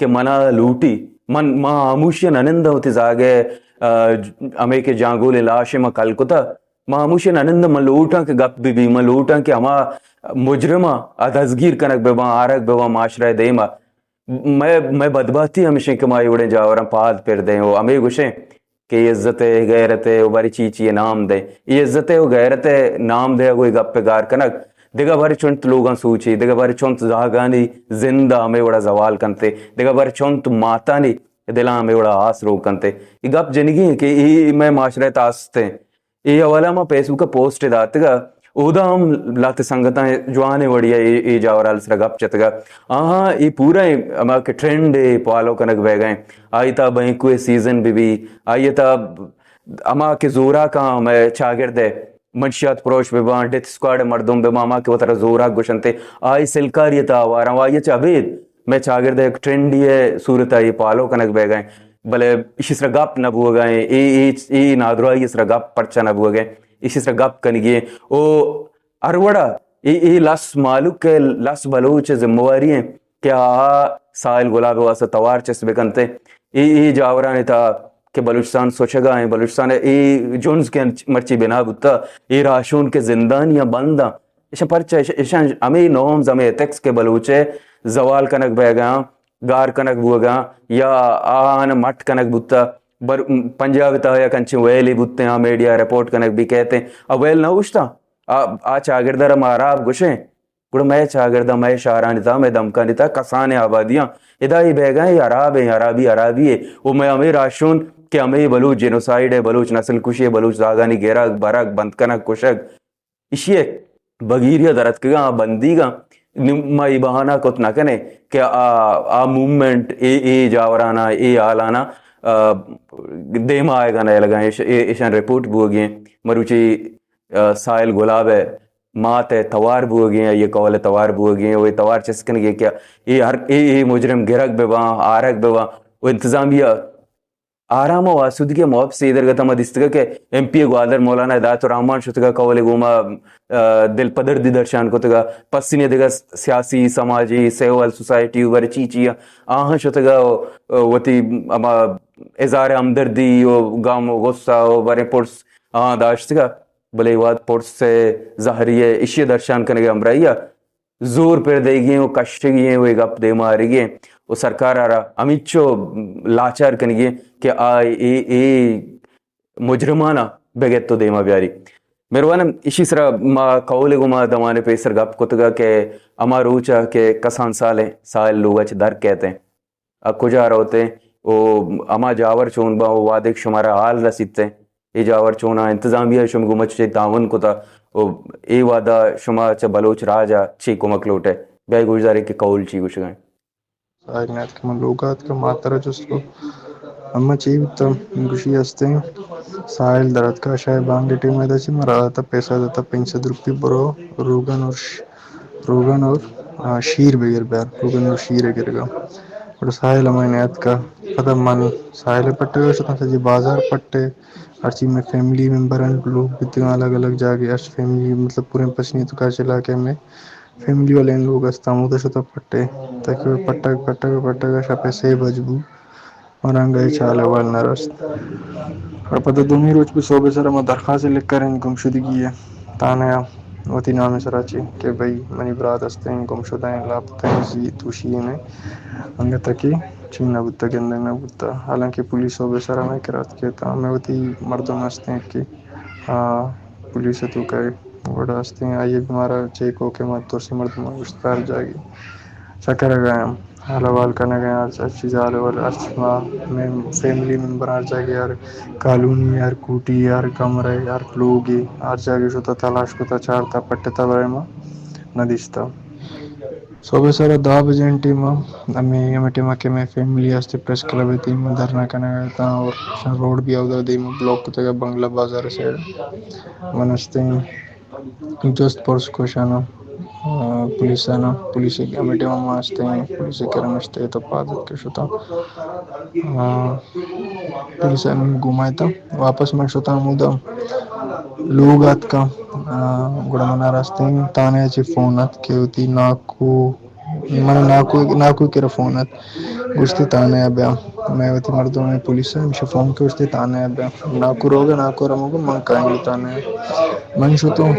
کہ منا لوٹی من ما آموشی ننند ہوتی زاگے ہمیں کہ جانگول لاش ما کل کتا ما آموشی ننند ما لوٹاں کے گپ بھی ما لوٹاں کہ ہما مجرمہ ادھزگیر کنک بے ما آرک بے ما معاشرہ دیما میں بدبختی ہمیشہ کمائی اڑے جاورم پاد پھر دیں وہ ہمیں گوشیں کہ عزت غیرت وہ باری چیچی نام دیں یہ عزت و غیرت نام دے کوئی گپ پہ گار کنک دیگا باری چونت لوگاں سوچی دیگا باری چونت زاگانی زندہ ہمیں وڑا زوال کنتے دیگا باری چونت ماتانی دلان ہمیں وڑا آس رو کنتے یہ گپ جنگی ہیں کہ یہ میں معاشرہ تاستے ہیں یہ اولا ما فیس بک پوسٹ داتے گا اودا ہم لاتے سنگتاں جوانے وڑیا یہ جاورال سر گپ چتگا آہاں یہ پورا اما کے ٹرینڈ پالو کنک بہ گئے آئی تا بہیں کوئی سیزن بھی آئی تا اما کے زورا کا میں چاگرد منشیات پروش بے بان ڈیتھ سکواڈ مردم بے ماما کے وہ طرح زورا گوشنتے آئی سلکاریتا وارا وائیچ ابید میں چاگرد ایک ٹرینڈ یہ صورت یہ پالو کنک بہ گئے بلے اسی طرح گپ نبو گئے ای نادرائی اس طرح گپ پرچا نبو گئے اسی طرح گپ کنگی او اروڑا ای لس مالک کے لس بلوچ ذمواری ہیں کیا سائل گلاب واسطہ توار چس بکنتے ای جاورانی تا کہ بلوچستان سوچگا ہیں بلوچستان ای جونز کے مرچی بنا بتا ای راشون کے زندانیاں بنداں ایشا پرچا ایشا ہمیں نومز ہمیں ٹیکس کے بلوچے زوال کنک بہ گیا گار کنک بو گیا یا آن مٹ کنک بتا پنجاب تا یا کنچی ویلی بوتے ہیں میڈیا رپورٹ کنک بھی کہتے ہیں اب ویل نہ اوشتا آ چاگردہ ماراب گوشیں گوڑا میں چاگردہ میں شارانی تا میں دمکانی تا کسانے آبادیاں ادا ہی بہ گئے عراب ہیں عرابی ہے وہ میں ہمیں راشون کہ ہمیں بلوچ جینوسائیڈ ہے بلوچ نسل کشی ہے بلوچ زاگانی گیرا برک بند کنک کشک اسی ایک بگیریا درد گا بندی گا مائی بہانہ کت نہ کنے کہ آ مومنٹ اے جاورانا اے آلانا دیما آئے گا نہ لگائیں ایشان رپورٹ بو گئے مروچی سائل گلاب ہے مات ہے توار بو گئے یہ قول توار بو گئے وہ توار چسکن گئے کیا یہ ہر اے مجرم گرک بے وہاں آرک بے وہاں وہ انتظامیہ آرام و آسودگی مواب سے ادھر گتا مدستگا کہ ایم پی گوادر مولانا ہدایت الرحمان شتگا قول گوما دل پدر دی درشان کو تگا پسینے دگا سیاسی سماجی سیوال سوسائٹی ور چیچیا آہاں شتگا وتی اما اظہار ہمدردی گام غصہ ورے پورس آہاں داشتگا بلے واد پورس سے ظاہریے اشی درشان کرنے گا امرائیہ زور پر دے گئے وہ کشت گئے وہ گپ دے مارے گئے وہ سرکار آ رہا امیچو لاچار کرنے گئے کہ اے مجرمانہ بگت تو دیما بیاری میروانا اسی طرح ما قول گو ما دمانے پیسر گپ کتگا کہ اما روچا کہ کسان سائل لوگا چھ در کہتے ہیں کجا روتے وہ اما جاور چون با وہ وعدے شمارا حال رسیتے ہیں ای جاور چونا انتظامیہ شم گو مچ تعاون کتا ای وعدہ شما چھ بلوچ راجا چی کو مکلوٹے بیائی گوشدارے کہ قول چی گوش گئے سائنات کے لوگات کا ماترا جس کو اما چیب تم گوشی ہستے ہیں سائل درد کا شاید بانگی ٹیم میں دا چی مرا تا پیسہ دیتا 500 روپی برو روگن اور شیر بگر بیار روگن اور شیر گر گا اور سائل امانیات کا قدم من سائل پٹے ہوئے شتا جی بازار پٹے ہر چیز میں فیملی ممبران لوگ بتنا الگ الگ جاگے ارش فیملی مطلب پورے پشنی تو کاش علاقے میں فیملی والے لوگ استامو تو شتا پٹے تاکہ پٹا شپے سے بجبو اور انگئی چالے وال نرست اور پتہ دومی روچ بھی صوبے سر میں درخواست لکھ کر ان گمشدگی ہے تانیا وتی نام سراچی کہ بھئی منی برات ہستے ہیں گمشدہ ہیں لاپتہ ہیں زی توشی میں انگا تکی چین نبوتا گندے نبوتا حالانکہ پولیس صوبے سر میں کرات کہتا میں وتی مردم ہستے ہیں کہ پولیس تو کہے وڑا ہستے ہیں آئیے بیمارا چیکو کہ مات تو سی مردم اشتار جاگی چکر گئے حالوال کرنے گئے ہر چیز حالوال ارچما میں فیملی ممبر ہر جگہ ہر کالونی ہر کوٹی ہر کمرے ہر لوگی ہر جگہ شتا تلاش کتا چارتا پٹتا برے ما ندیشتا صبح سارا 10 بجے ٹیم ہمیں ٹیم کے میں فیملی ہستے پریس کلب تھی میں دھرنا کرنے گیا تھا اور روڈ بھی ادھر دی میں بلاک کتے گا بنگلہ بازار سے منستے ہیں جست پرس کوشانا پولیس آنا پولیس کمیٹی میں ماستے ہیں پولیس کرمشتے تو پادت کے شتا پولیس گھمائے تھا واپس میں شتا مودم لوگات کا گڑا منا راستے ہیں تانے چی فونت کے ہوتی ناکو من ناكو كرفونات وشتي تانا بيا ما وتي مردو من پولیس مش فهم که وشتي تانا بيا ناكو روغا ناكو رموغا من كاين تانا من شتو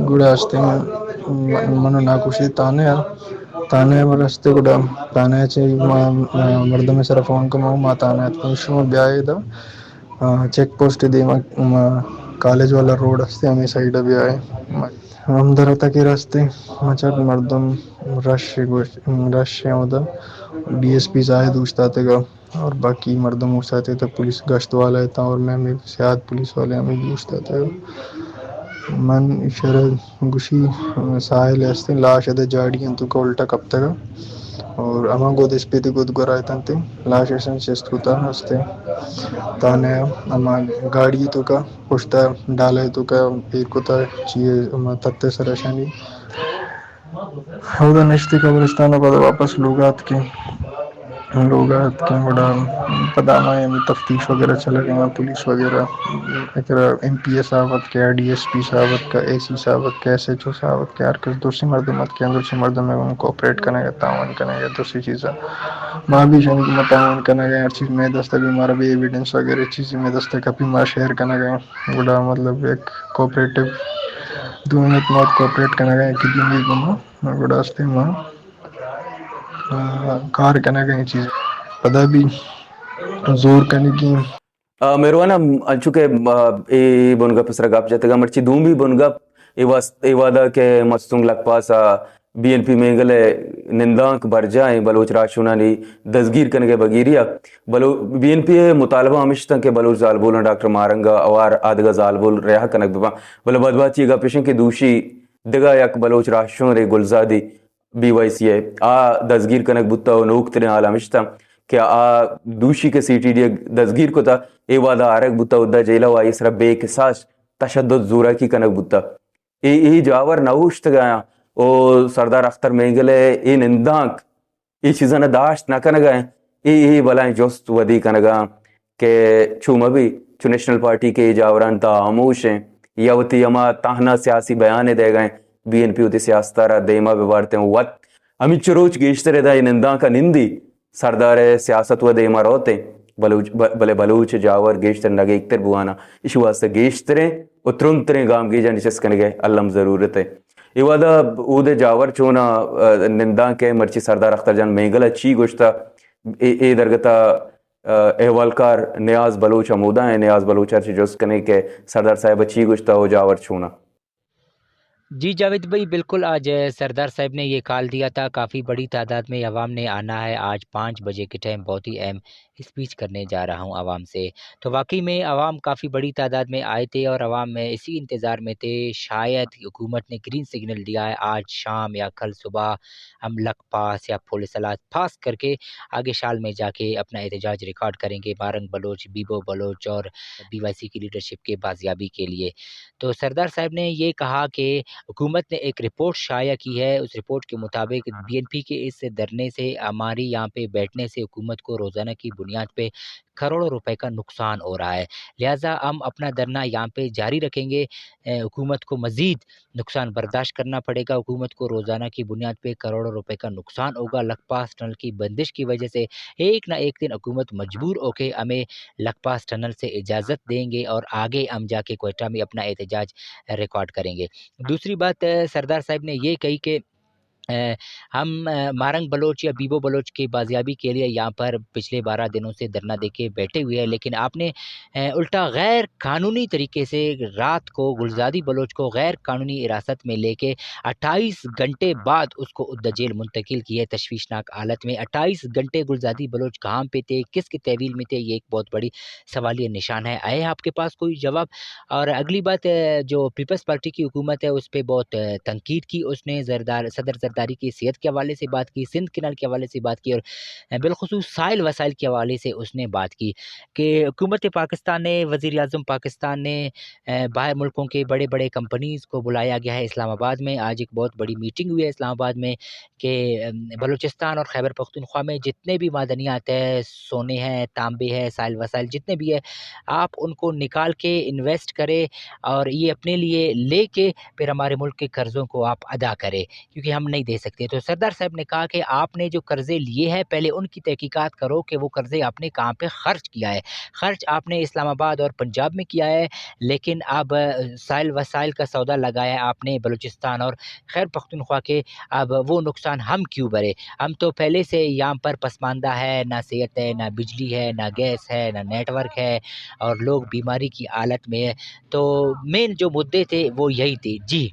گوڑا استے من ناكو وشتي تانا ورستے گوڑا تانا چه مردو میں سر فون کمو ما تانا شو بیاي دا چیک پوسٹ دی کالج والا روڈ استے ہمیں سائیڈ بھی آئے ہم درتا کے راستے مچر مردم رش ہوتا ڈی ایس پی آئے دوست آتے گا اور باقی مردم اس آتے تھا پولیس گشت والا تھا اور میں سیاد پولیس والے ہمیں دوست آتے گا من شرد گشی ساحل ہستے لاش ہے جاڑی تو کا الٹا کب تک اور اما گود اس پہ گود گرائے تھے لاش ایسا چست ہوتا ہستے تانے اما گاڑی تو کا پشتا ڈالے تو کا پیر کو تا چیز تتے سرشانی ہوا نشتے قبرستان بعد واپس لوگات کے بڑا پداما تفتیش وغیرہ چلا گیا پولیس وغیرہ ایم پی ایس صاحبت کے ڈی ایس پی صاحبت کا اے سی صاحبت کا ایس ایچ او صاحبت کے ہر کس دوسری مردمت کے دوسری مردم میں ان کو آپریٹ کرنے گا تعاون کرنے گا دوسری چیزیں ماں بھی شان کی تعاون کرنے گئے ہر چیز میں دستہ بھی ہمارا بھی ایویڈنس وغیرہ چیزیں میں دستہ کپی ماں شیئر کرنے گئے بڑا مطلب ایک کوپریٹو دو منٹ موت کوپریٹ کرنے گئے کہ بھی بنا بڑا ہستے ماں کار کرنے گئے چیز پتہ بھی زور کرنے کی میروانہ انچوکے ای بنگا پسرا گپ جاتے گا مرچی دوم بھی بنگا ای وادا کے مستنگ لگ پاسا بی این پی مینگلے نندانک بر جائیں بلوچ راشونانی دزگیر کنگے بگیریا بی این پی مطالبہ ہمیشہ کہ بلوچ زالبول ڈاکٹر مارنگا اوار آدگا زالبول رہا کنک ببا بلا بعد بات یہ گا پیشن کے دوشی دگا یک بلوچ راشون رے گلزادی بی وائی سی ہے دزگیر کنک بتا و نوک ترین حال ہمیشہ کہ دوشی کے سی ٹی ڈی دزگیر کو تا اے وعدہ آرک بتا ادا جیلا و آئی سرا بے قصاص تشدد زورا کی کنک بتا ای جاور نوشت گیا او سردار اختر مینگلے ای نندانک ای چیزانا داشت نہ کنگا ای بلائیں جوست ودی کنگا کہ چوم ابھی چو نیشنل پارٹی کے جاوران تا آموش ہیں یا وتی اما تاہنا سیاسی بیانے دے گئے بی این پی ہوتی سیاستارا دیما بیوارتے ہیں وط امی چروچ گیشترے دا ای نندانکا نندی سردار سیاست و دیما روتے بلے بلوچ جاور گیشتر نگے اکتر بوانا اسی واسطے گیشتریں اترن تریں گام گی جانی چس کنگے اللہم ضرورت ہے یہ وعدہ او دے جاور چونا نندان کے مرچی سردار اختر جان مینگل اچھی گوشتا اے درگتا احوالکار نیاز بلوچ عمودہ ہیں نیاز بلوچ ہرچی جس کنے کے سردار صاحب اچھی گوشتا ہو جاور چونا جی جاوید بھائی بالکل آج سردار صاحب نے یہ کال دیا تھا کافی بڑی تعداد میں عوام نے آنا ہے آج 5 بجے کے ٹائم بہت ہی اہم اسپیچ کرنے جا رہا ہوں عوام سے تو واقعی میں عوام کافی بڑی تعداد میں آئے تھے اور عوام میں اسی انتظار میں تھے شاید حکومت نے گرین سگنل دیا ہے آج شام یا کل صبح ہم لک پاس یا پولیس سلاد پاس کر کے آگے شال میں جا کے اپنا احتجاج ریکارڈ کریں گے بارنگ بلوچ بیبو بلوچ اور بی وائی سی کی لیڈرشپ کے بازیابی کے لیے تو سردار صاحب نے یہ کہا کہ حکومت نے ایک رپورٹ شائع کی ہے اس رپورٹ کے مطابق بی این پی کے اس دھرنے سے ہماری یہاں پہ بیٹھنے سے حکومت کو روزانہ کی بنیاد پہ کروڑوں روپے کا نقصان ہو رہا ہے لہٰذا ہم اپنا دھرنا یہاں پہ جاری رکھیں گے حکومت کو مزید نقصان برداشت کرنا پڑے گا حکومت کو روزانہ کی بنیاد پہ کروڑوں روپے کا نقصان ہوگا لک پاس ٹنل کی بندش کی وجہ سے ایک نہ ایک دن حکومت مجبور ہو کے ہمیں لک پاس ٹنل سے اجازت دیں گے اور آگے ہم جا کے کوئٹہ میں اپنا احتجاج ریکارڈ کریں گے دوسری بات سردار صاحب نے یہ کہی کہ ہم مارنگ بلوچ یا بیبو بلوچ کی بازیابی کے لیے یہاں پر پچھلے 12 دنوں سے دھرنا دے کے بیٹھے ہوئے ہیں لیکن آپ نے الٹا غیر قانونی طریقے سے رات کو گلزادی بلوچ کو غیر قانونی حراست میں لے کے 28 گھنٹے بعد اس کو عدہ جیل منتقل کی ہے تشویشناک حالت میں 28 گھنٹے گلزادی بلوچ کہاں پہ تھے کس کی تحویل میں تھے یہ ایک بہت بڑی سوالیہ نشان ہے آئے آپ کے پاس کوئی جواب اور اگلی بات جو پیپلز پارٹی کی حکومت ہے اس پہ بہت تنقید کی اس نے صدر زرداری کی صحت کے حوالے سے بات کی سندھ کنال کے حوالے سے بات کی اور بالخصوص سائل وسائل کے حوالے سے اس نے بات کی کہ حکومت پاکستان نے وزیر اعظم پاکستان نے باہر ملکوں کے بڑے بڑے کمپنیز کو بلایا گیا ہے اسلام آباد میں آج ایک بہت بڑی میٹنگ ہوئی ہے اسلام آباد میں کہ بلوچستان اور خیبر پختونخوا میں جتنے بھی معدنیات ہیں سونے ہیں تانبے ہے سائل وسائل جتنے بھی ہے آپ ان کو نکال کے انویسٹ کرے اور یہ اپنے لیے لے کے پھر ہمارے ملک کے قرضوں کو آپ ادا کرے کیونکہ ہم نہیں دے سکتے ہیں۔ تو سردار صاحب نے کہا کہ آپ نے جو قرضے لیے ہیں پہلے ان کی تحقیقات کرو کہ وہ قرضے آپ نے کہاں پہ خرچ کیا ہے۔ خرچ آپ نے اسلام آباد اور پنجاب میں کیا ہے، لیکن اب سائل وسائل کا سودا لگایا ہے آپ نے بلوچستان اور خیر پختونخوا کے، اب وہ نقصان ہم کیوں بھرے؟ ہم تو پہلے سے یہاں پر پسماندہ ہے، نہ صحت ہے، نہ بجلی ہے، نہ گیس ہے، نہ نیٹ ورک ہے اور لوگ بیماری کی حالت میں ہے۔ تو مین جو مدعے تھے وہ یہی تھے۔ جی